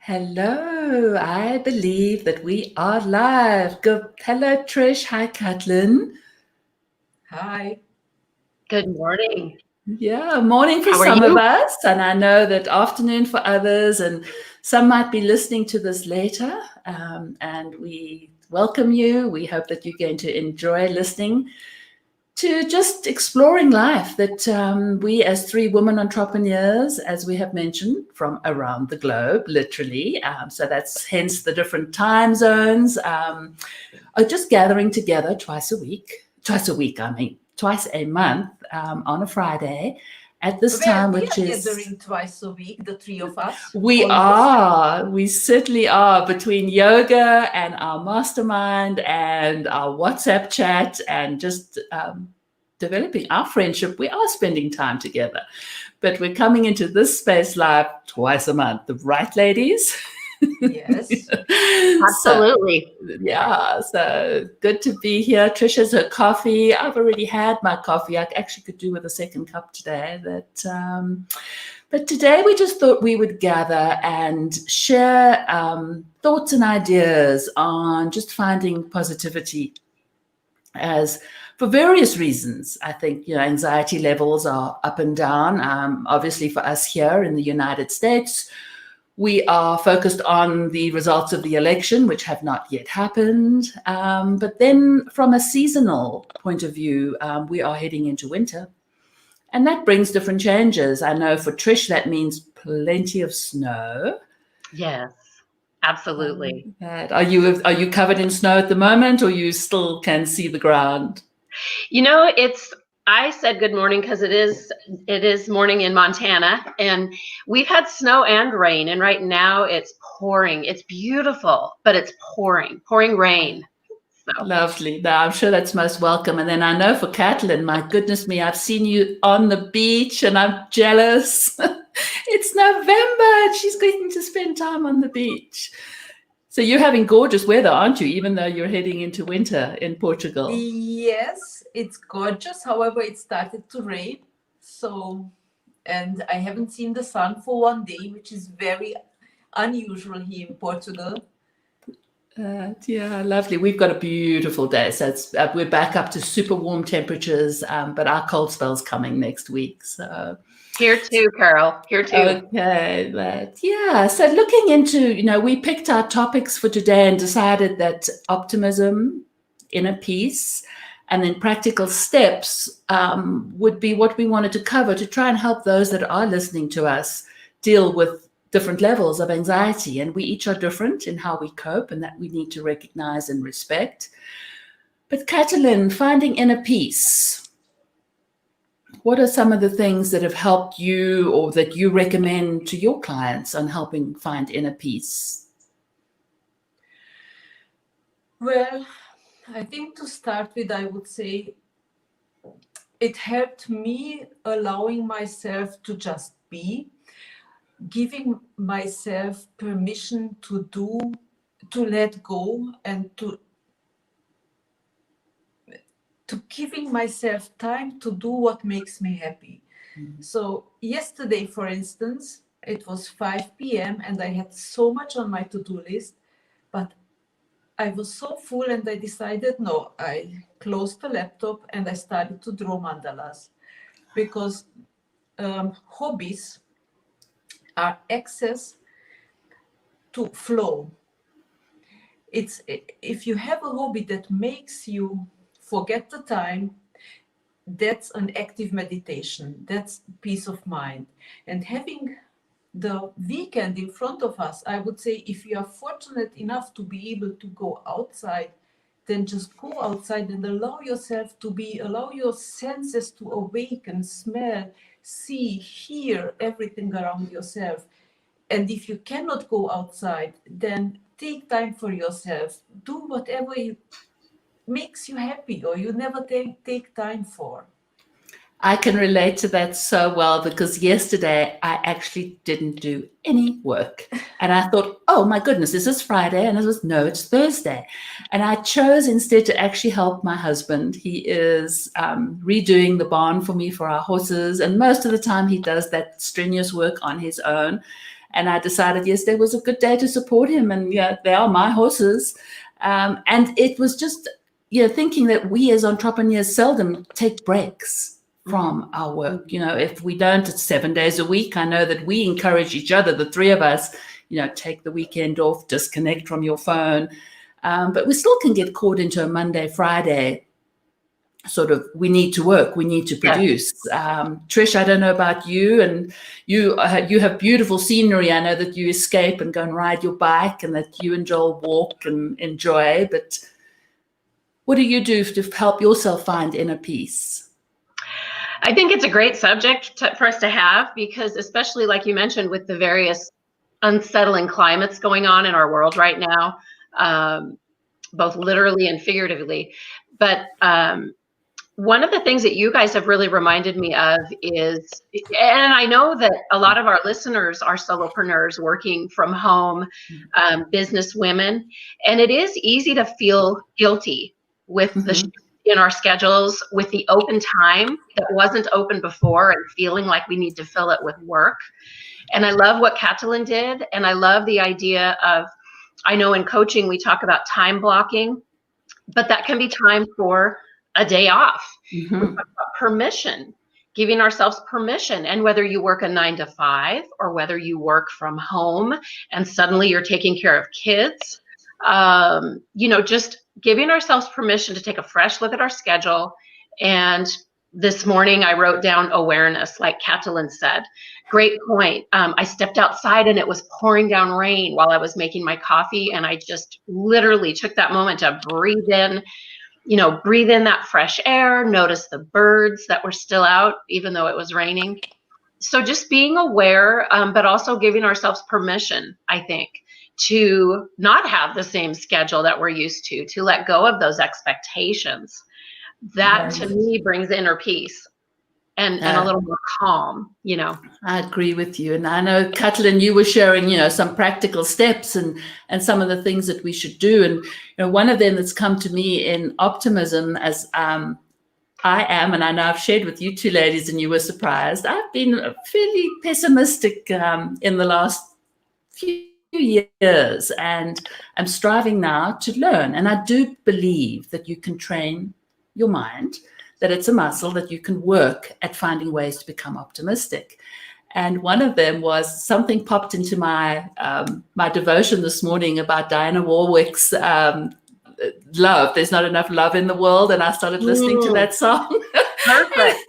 Hello, I believe that we are live. Hello, Trish. Hi, Katalin. Hi. Good morning. Yeah, morning for How are some of you? us, and I know that afternoon for others, and some might be listening to this later. And we welcome you. We hope that you're going to enjoy listening to just exploring life that we as three women entrepreneurs, as we have mentioned, from around the globe, literally. So that's hence the different time zones, are just gathering together twice a month on a Friday at this time, We which are is gathering twice a week, the three of us, almost. we certainly are, between yoga and our mastermind and our WhatsApp chat and just developing our friendship. We are spending time together, but we're coming into this space live twice a month, right, ladies? Yes. So Absolutely. yeah, so good to be here. Trisha's her coffee. I've already had my coffee. I actually could do with a second cup today. But today we just thought we would gather and share thoughts and ideas on just finding positivity, as for various reasons. I think anxiety levels are up and down. Obviously, for us here in the United States, we are focused on the results of the election, which have not yet happened. But then from a seasonal point of view, we are heading into winter. And that brings different changes. I know for Trish, that means plenty of snow. Yes, absolutely. Are you covered in snow at the moment, or you still can see the ground? I said good morning because it is morning in Montana, and we've had snow and rain, and right now it's pouring. It's beautiful, but it's pouring rain. So Lovely. Now, I'm sure that's most welcome. And then I know for Katalin, my goodness me, I've seen you on the beach and I'm jealous. It's November and she's going to spend time on the beach. So you're having gorgeous weather, aren't you? Even though you're heading into winter in Portugal. Yes, it's gorgeous. However, it started to rain. And I haven't seen the sun for one day, which is very unusual here in Portugal. Yeah, lovely. We've got a beautiful day. So we're back up to super warm temperatures, but our cold spell's coming next week. So here too, Carol. Here too. okay, yeah. So looking into, we picked our topics for today and decided that optimism, inner peace, and then practical steps would be what we wanted to cover to try and help those that are listening to us deal with different levels of anxiety. And we each are different in how we cope, and that we need to recognize and respect. But Katalin, finding inner peace, what are some of the things that have helped you or that you recommend to your clients on helping find inner peace? Well, I think to start with, I would say it helped me allowing myself to just be, giving myself permission to let go, and to giving myself time to do what makes me happy. So yesterday, for instance, it was 5 p.m. and I had so much on my to-do list, but I was so full and I decided, no, I closed the laptop and I started to draw mandalas, because hobbies are access to flow. If you have a hobby that makes you forget the time, that's an active meditation. That's peace of mind. And having the weekend in front of us, I would say, if you are fortunate enough to be able to go outside, then just go outside and allow yourself to be, allow your senses to awaken, smell, see, hear everything around yourself. And if you cannot go outside, then take time for yourself. Do whatever makes you happy or you never take time for. I can relate to that so well, because yesterday I actually didn't do any work. And I thought, oh my goodness, is this Friday? And no, it's Thursday. And I chose instead to actually help my husband. He is redoing the barn for me for our horses. And most of the time he does that strenuous work on his own. And I decided yesterday was a good day to support him. And yeah, they are my horses. And it was just, thinking that we as entrepreneurs seldom take breaks from our work. If we don't, it's 7 days a week. I know that we encourage each other, the three of us, take the weekend off, disconnect from your phone. But we still can get caught into a Monday, Friday sort of, we need to work, we need to produce. Trish, I don't know about you, and you have beautiful scenery. I know that you escape and go and ride your bike, and that you and Joel walk and enjoy. But what do you do to help yourself find inner peace? I think it's a great subject for us to have, because especially like you mentioned, with the various unsettling climates going on in our world right now, both literally and figuratively. But one of the things that you guys have really reminded me of is, and I know that a lot of our listeners are solopreneurs working from home, business women, and it is easy to feel guilty with the shift in our schedules, with the open time that wasn't open before, and feeling like we need to fill it with work. And I love what Katalin did, and I love the idea of, I know in coaching we talk about time blocking, but that can be time for a day off. We talk about permission, giving ourselves permission. And whether you work a 9 to 5 or whether you work from home and suddenly you're taking care of kids, just giving ourselves permission to take a fresh look at our schedule. And this morning I wrote down awareness, like Katalin said. Great point. I stepped outside and it was pouring down rain while I was making my coffee. And I just literally took that moment to breathe in that fresh air, notice the birds that were still out, even though it was raining. So just being aware, but also giving ourselves permission, I think, to not have the same schedule that we're used to let go of those expectations. That to me brings inner peace and a little more calm, I agree with you. And I know, Katalin, you were sharing, some practical steps and some of the things that we should do. And, one of them that's come to me in Optimism, as I am, and I know I've shared with you two ladies and you were surprised, I've been fairly pessimistic in the last few years, and I'm striving now to learn. And I do believe that you can train your mind, that it's a muscle that you can work at finding ways to become optimistic. And one of them was, something popped into my my devotion this morning about Diana Warwick's love. There's not enough love in the world. And I started listening to that song. Perfect.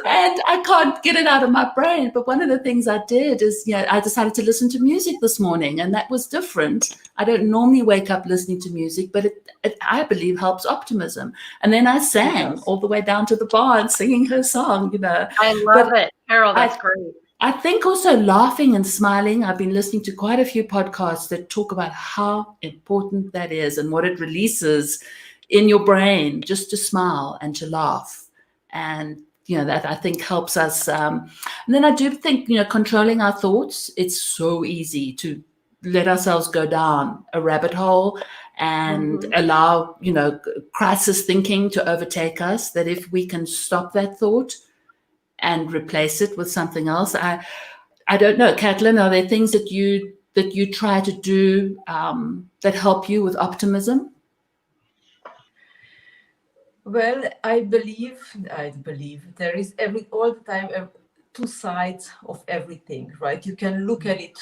And I can't get it out of my brain. But one of the things I did is, I decided to listen to music this morning, and that was different. I don't normally wake up listening to music, but it I believe helps optimism. And then I sang all the way down to the bar and singing her song, I love it. Carol, that's great. I think also laughing and smiling. I've been listening to quite a few podcasts that talk about how important that is and what it releases in your brain, just to smile and to laugh. And, that I think helps us. And then I do think, controlling our thoughts, it's so easy to let ourselves go down a rabbit hole and allow, crisis thinking to overtake us, that if we can stop that thought and replace it with something else. I don't know, Katalin, are there things that you try to do that help you with optimism? Well, I believe there is all the time two sides of everything, right? You can look at it.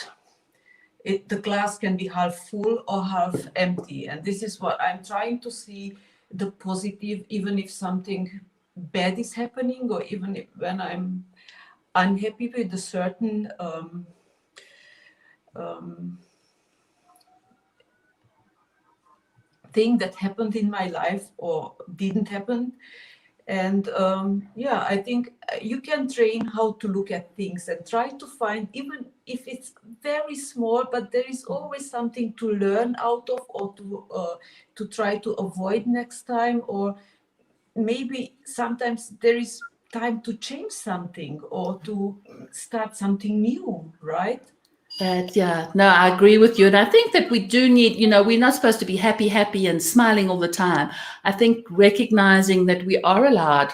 The glass can be half full or half empty. And this is what I'm trying to see, the positive, even if something bad is happening, or even when I'm unhappy with a certain thing that happened in my life or didn't happen. And I think you can train how to look at things and try to find, even if it's very small, but there is always something to learn out of, or to try to avoid next time. Or maybe sometimes there is time to change something or to start something new, right? I agree with you. And I think that we do need, we're not supposed to be happy and smiling all the time. I think recognizing that we are allowed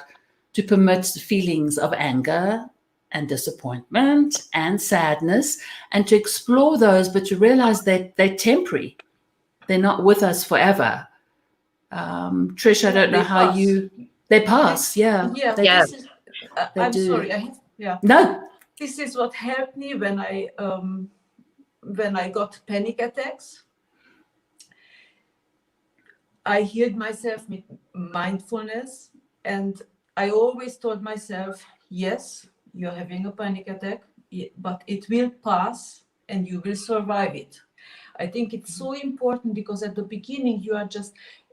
to permit feelings of anger, and disappointment and sadness, and to explore those, but to realize that they're temporary. They're not with us forever. Trish, I don't know how they pass. Yeah. Yeah. Yes. This is, They I'm do. sorry. No. This is what helped me when I got panic attacks. I healed myself with mindfulness, and I always told myself, yes, you're having a panic attack, but it will pass and you will survive it. I think it's so important, because at the beginning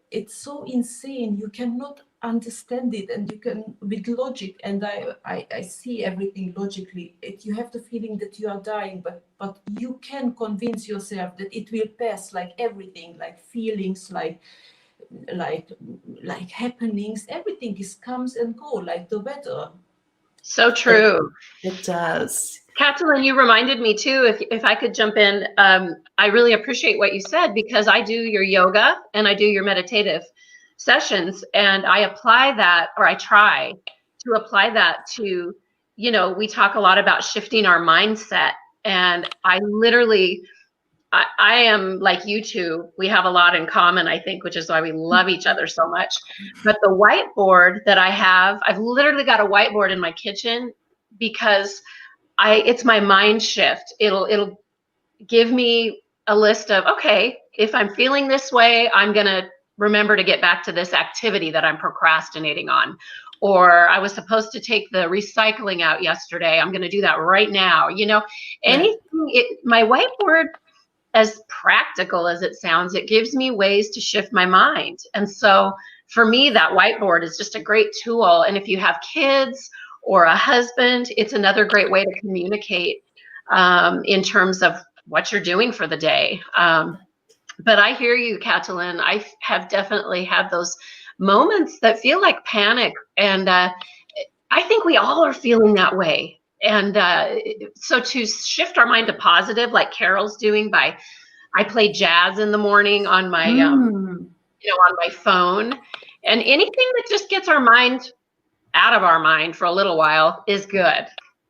it's so insane. You cannot understand it, and you can with logic, and I see everything logically. You have the feeling that you are dying, but you can convince yourself that it will pass, like everything, like feelings, like happenings. Everything comes and go, like the weather. So true. It does. Katalin, you reminded me too, if I could jump in, I really appreciate what you said, because I do your yoga and I do your meditative sessions, and I apply that, or I try to apply that to, we talk a lot about shifting our mindset, and I am like you two. We have a lot in common, I think, which is why we love each other so much. But the whiteboard that I've literally got a whiteboard in my kitchen, because it's my mind shift. It'll give me a list of, okay, if I'm feeling this way, I'm going to remember to get back to this activity that I'm procrastinating on. Or I was supposed to take the recycling out yesterday. I'm going to do that right now. Anything, my whiteboard, as practical as it sounds, it gives me ways to shift my mind. And so for me, that whiteboard is just a great tool. And if you have kids or a husband, it's another great way to communicate in terms of what you're doing for the day. But I hear you, Katalin. I have definitely had those moments that feel like panic. And I think we all are feeling that way. And so to shift our mind to positive, like Carol's doing, I play jazz in the morning on my, on my phone, and anything that just gets our mind out of our mind for a little while is good.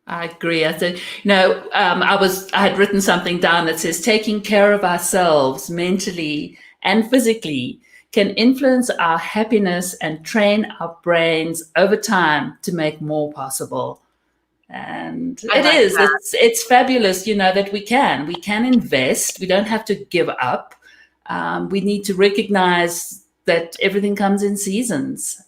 I agree. I said, I had written something down that says taking care of ourselves mentally and physically can influence our happiness and train our brains over time to make more possible. And it's fabulous, that we can invest. We don't have to give up. We need to recognize that everything comes in seasons.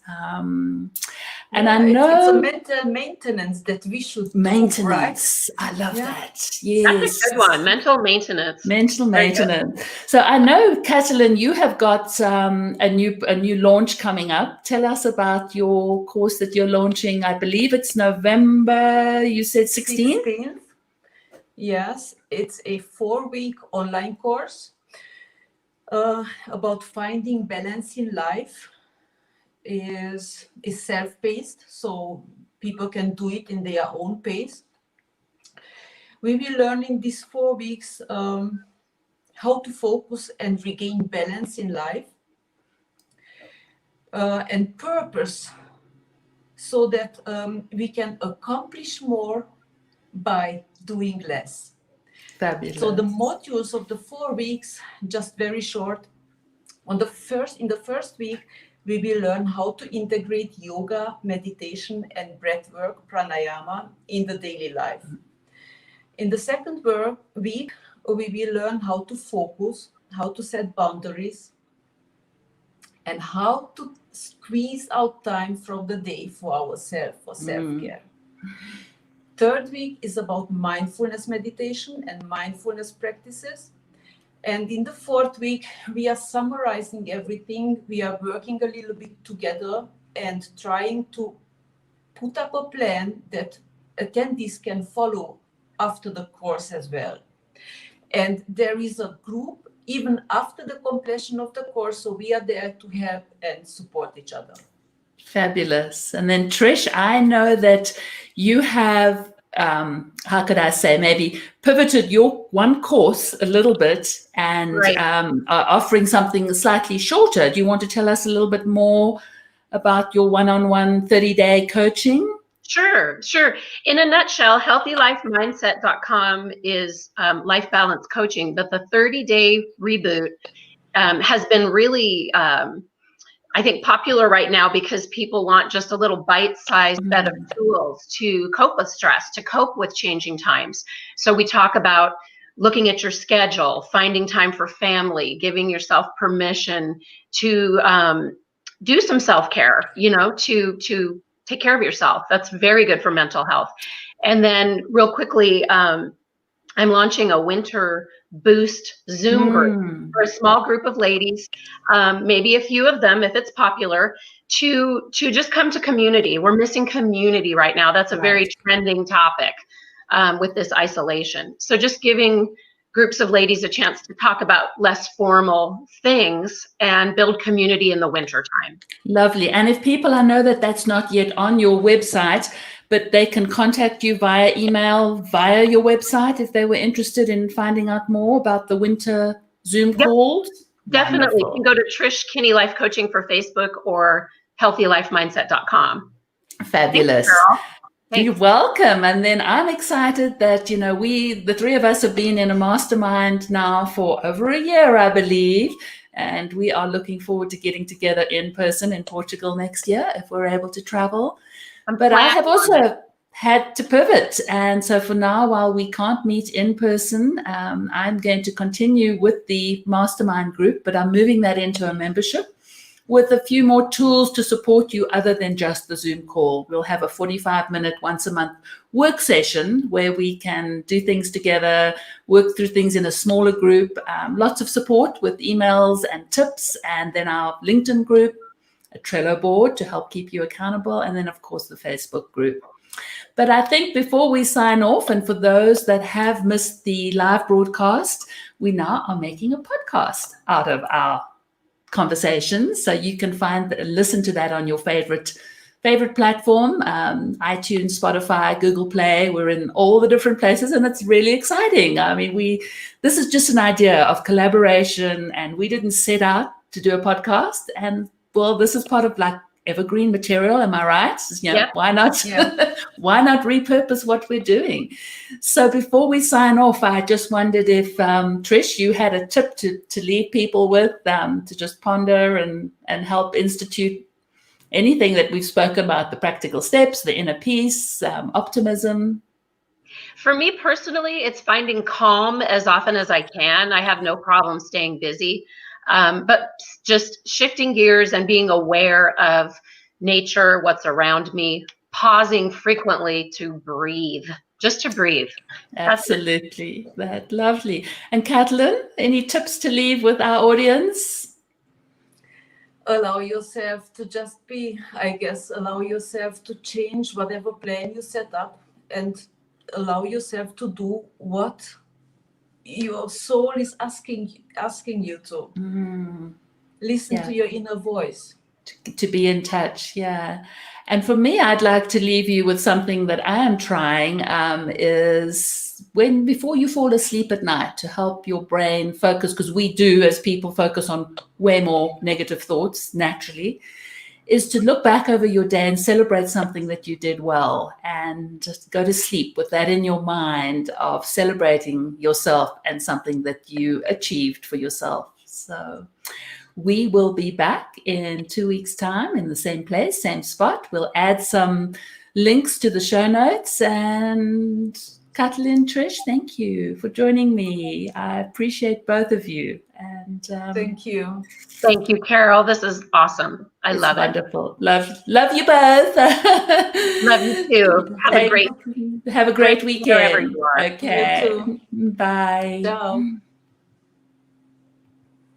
And I know it's a mental maintenance that we should maintenance. Do, right? I love that. Yes, that's a good one. Mental maintenance. Mental maintenance. So I know, Katalin, you have got a new launch coming up. Tell us about your course that you're launching. I believe it's November. You said 16th? Yes, it's a 4-week online course about finding balance in life. Is self-paced, so people can do it in their own pace. We will learn in these 4 weeks how to focus and regain balance in life and purpose, so that we can accomplish more by doing less. Fabulous. So the modules of the 4 weeks, just very short. In the first week, we will learn how to integrate yoga, meditation, and breathwork, pranayama, in the daily life. In the second week, we will learn how to focus, how to set boundaries, and how to squeeze out time from the day for ourselves, for self-care. Third week is about mindfulness meditation and mindfulness practices. And in the fourth week, we are summarizing everything. We are working a little bit together and trying to put up a plan that attendees can follow after the course as well. And there is a group even after the completion of the course, so we are there to help and support each other. Fabulous. And then Trish, I know that you have how could I say, maybe pivoted your one course a little bit and are offering something slightly shorter. Do you want to tell us a little bit more about your one-on-one 30-day coaching? Sure, sure. In a nutshell, healthylifemindset.com is life balance coaching, but the 30-day reboot has been really, I think, popular right now because people want just a little bite-sized set of tools to cope with stress, to cope with changing times. So we talk about looking at your schedule, finding time for family, giving yourself permission to do some self-care, to take care of yourself. That's very good for mental health. And then real quickly, I'm launching a winter boost Zoom group for a small group of ladies, maybe a few of them if it's popular, to just come to community. We're missing community right now. That's a very trending topic with this isolation. So just giving groups of ladies a chance to talk about less formal things and build community in the winter time. Lovely. And if people, I know that that's not yet on your website, but they can contact you via email, via your website, if they were interested in finding out more about the winter Zoom calls. Definitely. You can go to Trish Kinney Life Coaching for Facebook or healthylifemindset.com. Fabulous. Thanks, Carol. You're welcome. And then I'm excited that, the three of us have been in a mastermind now for over a year, I believe. And we are looking forward to getting together in person in Portugal next year if we're able to travel. But I have also had to pivot. And so for now, while we can't meet in person, I'm going to continue with the mastermind group, but I'm moving that into a membership with a few more tools to support you other than just the Zoom call. We'll have a 45-minute once a month work session where we can do things together, work through things in a smaller group, lots of support with emails and tips, and then our LinkedIn group, a Trello board to help keep you accountable, and then, of course, the Facebook group. But I think before we sign off, and for those that have missed the live broadcast, we now are making a podcast out of our conversations. So you can listen to that on your favorite platform, iTunes, Spotify, Google Play. We're in all the different places, and it's really exciting. I mean, this is just an idea of collaboration, and we didn't set out to do a podcast. And well, this is part of like evergreen material. Am I right? Why not? Yeah. Why not repurpose what we're doing? So before we sign off, I just wondered if Trish, you had a tip to leave people with, to just ponder and help institute anything that we've spoken about, the practical steps, the inner peace, optimism. For me personally, it's finding calm as often as I can. I have no problem staying busy. But just shifting gears and being aware of nature, what's around me, pausing frequently to breathe, just to breathe. Absolutely. That's lovely. And Katalin, any tips to leave with our audience? Allow yourself to just be, I guess, allow yourself to change whatever plan you set up, and allow yourself to do what your soul is asking you to. Listen to your inner voice. To be in touch, yeah. And for me, I'd like to leave you with something that I am trying, is before you fall asleep at night, to help your brain focus, because we do, as people, focus on way more negative thoughts naturally, is to look back over your day and celebrate something that you did well, and just go to sleep with that in your mind of celebrating yourself and something that you achieved for yourself. So we will be back in 2 weeks' time in the same place, same spot. We'll add some links to the show notes. And Katalin, Trish, thank you for joining me. I appreciate both of you. And thank you. Thank you, Carol. This is awesome. I love it. Wonderful. Love you both. Love you too. Have a great weekend. Wherever you are. Okay. You too. Bye. Ciao.